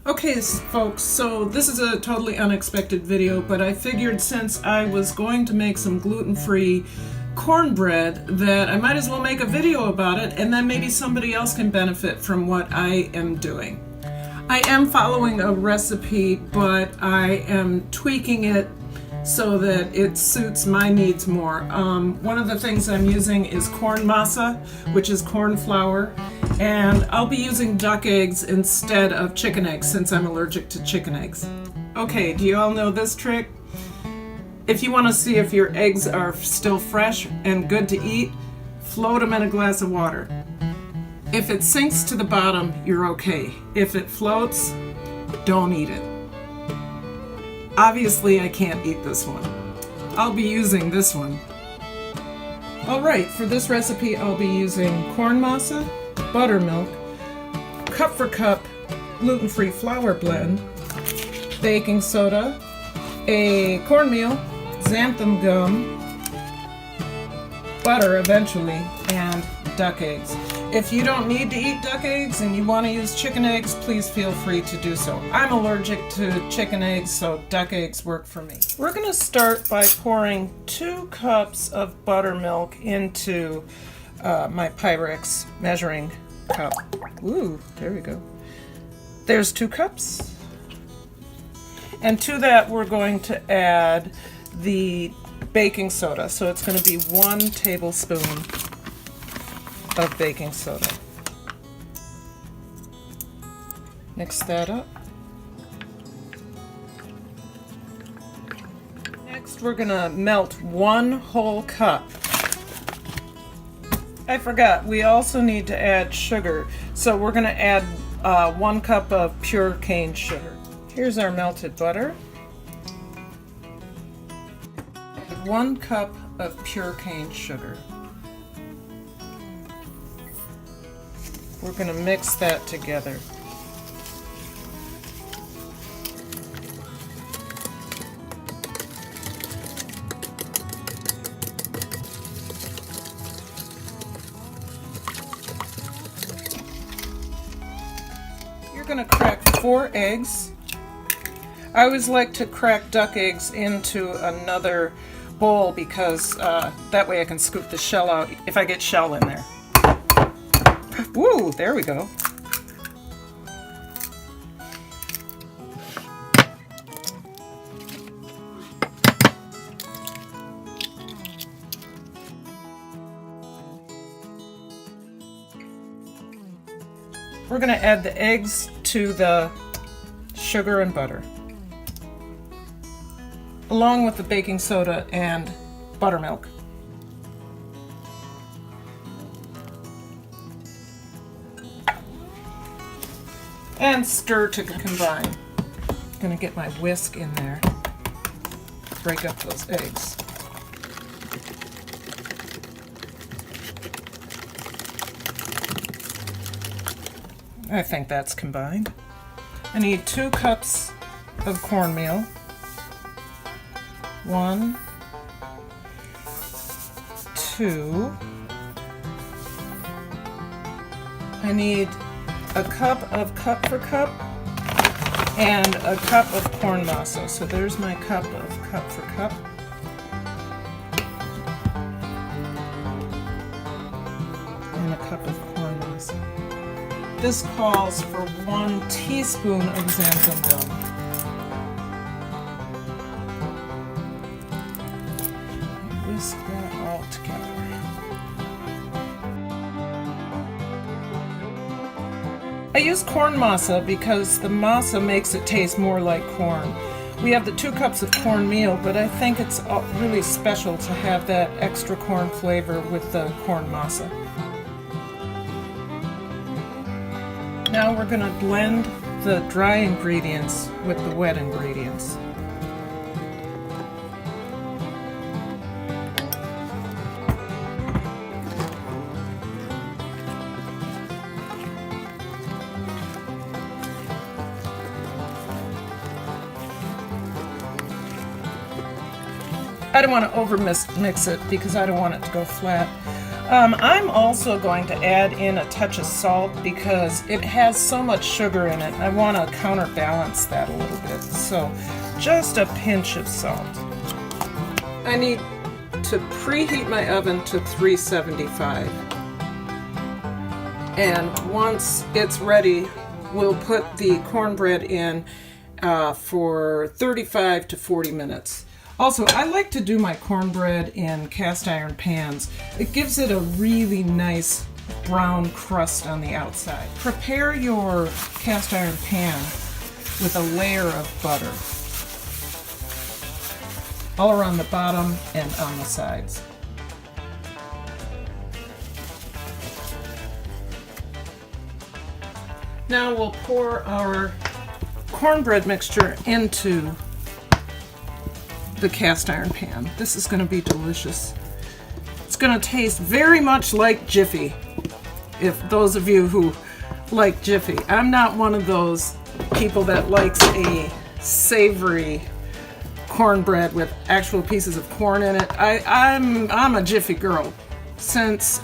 Okay, folks, so this is a totally unexpected video, but I figured since I was going to make some gluten-free cornbread that I might as well make a video about it, and then maybe somebody else can benefit from what I am doing. I am following a recipe, but I am tweaking it so that it suits my needs more. One of the things I'm using is corn masa, which is corn flour, and I'll be using duck eggs instead of chicken eggs since I'm allergic to chicken eggs. Okay, do you all know this trick? If you want to see if your eggs are still fresh and good to eat, float them in a glass of water. If it sinks to the bottom, you're okay. If it floats, don't eat it. Obviously, I can't eat this one. I'll be using this one. Alright, for this recipe, I'll be using corn masa, buttermilk, cup for cup gluten-free flour blend, baking soda, a cornmeal, xanthan gum, butter eventually, and duck eggs. If you don't need to eat duck eggs and you want to use chicken eggs, please feel free to do so. I'm allergic to chicken eggs, so duck eggs work for me. We're going to start by pouring 2 cups of buttermilk into my Pyrex measuring cup. Ooh, there we go. There's 2 cups. And to that we're going to add the baking soda. So it's going to be 1 tablespoon of baking soda. Mix that up. Next we're going to melt 1 whole cup. I forgot, we also need to add sugar. So we're going to add 1 cup of pure cane sugar. Here's our melted butter. 1 cup of pure cane sugar. We're going to mix that together. You're going to crack 4 eggs. I always like to crack duck eggs into another bowl because that way I can scoop the shell out if I get shell in there. Woo, there we go. We're going to add the eggs to the sugar and butter, along with the baking soda and buttermilk. And stir to combine. I'm going to get my whisk in there, break up those eggs. I think that's combined. I need 2 cups of cornmeal. 1, 2. I need a cup of cup for cup and a cup of corn masa. So there's my cup of cup for cup. And a cup of corn masa. This calls for 1 teaspoon of xanthan gum. Whisk that all together. I use corn masa because the masa makes it taste more like corn. We have the 2 cups of cornmeal, but I think it's really special to have that extra corn flavor with the corn masa. Now we're going to blend the dry ingredients with the wet ingredients. I don't want to over mix it because I don't want it to go flat. I'm also going to add in a touch of salt because it has so much sugar in it. I want to counterbalance that a little bit. So just a pinch of salt. I need to preheat my oven to 375. And once it's ready, we'll put the cornbread in for 35 to 40 minutes. Also, I like to do my cornbread in cast iron pans. It gives it a really nice brown crust on the outside. Prepare your cast iron pan with a layer of butter all around the bottom and on the sides. Now we'll pour our cornbread mixture into the cast iron pan. This is going to be delicious. It's going to taste very much like Jiffy, if those of you who like Jiffy. I'm not one of those people that likes a savory cornbread with actual pieces of corn in it. I'm a Jiffy girl. Since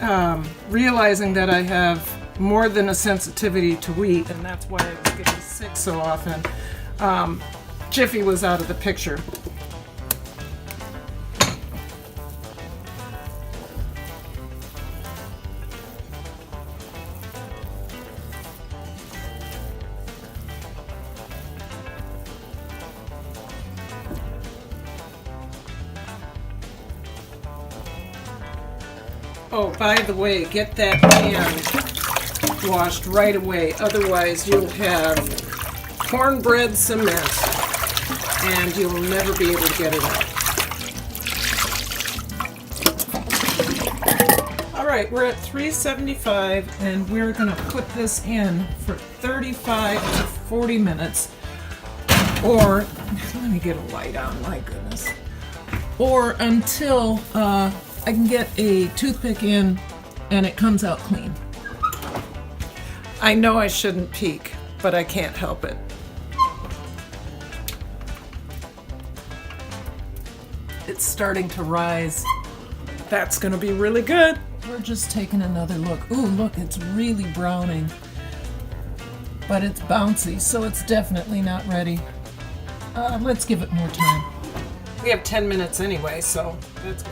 realizing that I have more than a sensitivity to wheat, and that's why I was getting sick so often, Jiffy was out of the picture. Oh, by the way, get that pan washed right away. Otherwise, you'll have cornbread cement and you'll never be able to get it out. All right, we're at 375 and we're going to put this in for 35 to 40 minutes. Or, let me get a light on, my goodness. Or until I can get a toothpick in and it comes out clean. I know I shouldn't peek, but I can't help it. It's starting to rise. That's gonna be really good. We're just taking another look. Ooh, look, it's really browning. But it's bouncy, so it's definitely not ready. Let's give it more time. We have 10 minutes anyway, so that's good.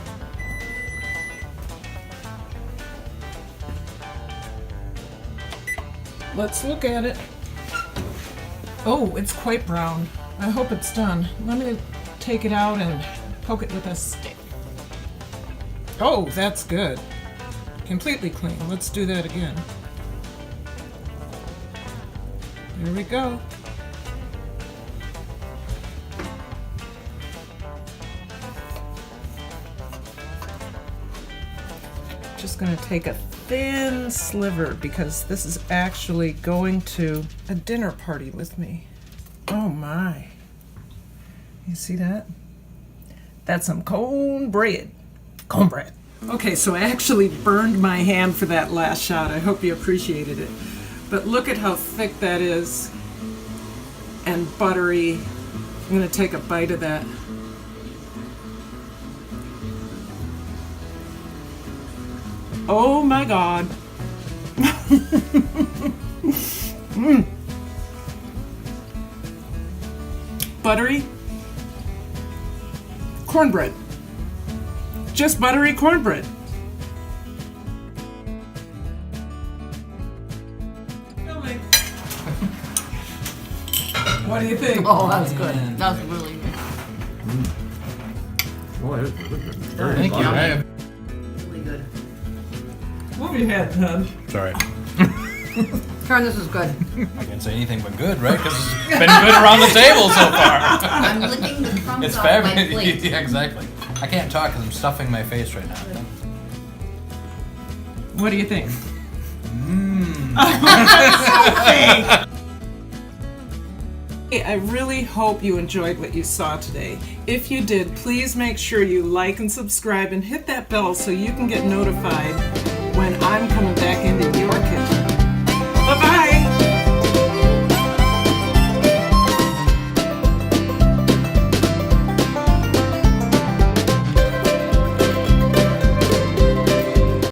Let's look at it. Oh, it's quite brown. I hope it's done. Let me take it out and poke it with a stick. Oh, that's good. Completely clean. Let's do that again. There we go. Just going to take a thin sliver because this is actually going to a dinner party with me. Oh my. You see that? That's some cornbread. Cornbread. Okay, so I actually burned my hand for that last shot. I hope you appreciated it. But look at how thick that is and buttery. I'm going to take a bite of that. Oh my God. Buttery cornbread. Just buttery cornbread. What do you think? Oh, that was good. That was really good. Thank you. Really good. Move your head, hon. Sorry. Karen, this is good. I can't say anything but good, right? Because it's been good around the table so far. I'm licking the crumbs It's off my fabulous. plate. Yeah, exactly. I can't talk because I'm stuffing my face right now. What do you think? Hey, I really hope you enjoyed what you saw today. If you did, please make sure you like and subscribe and hit that bell so you can get notified when I'm coming back into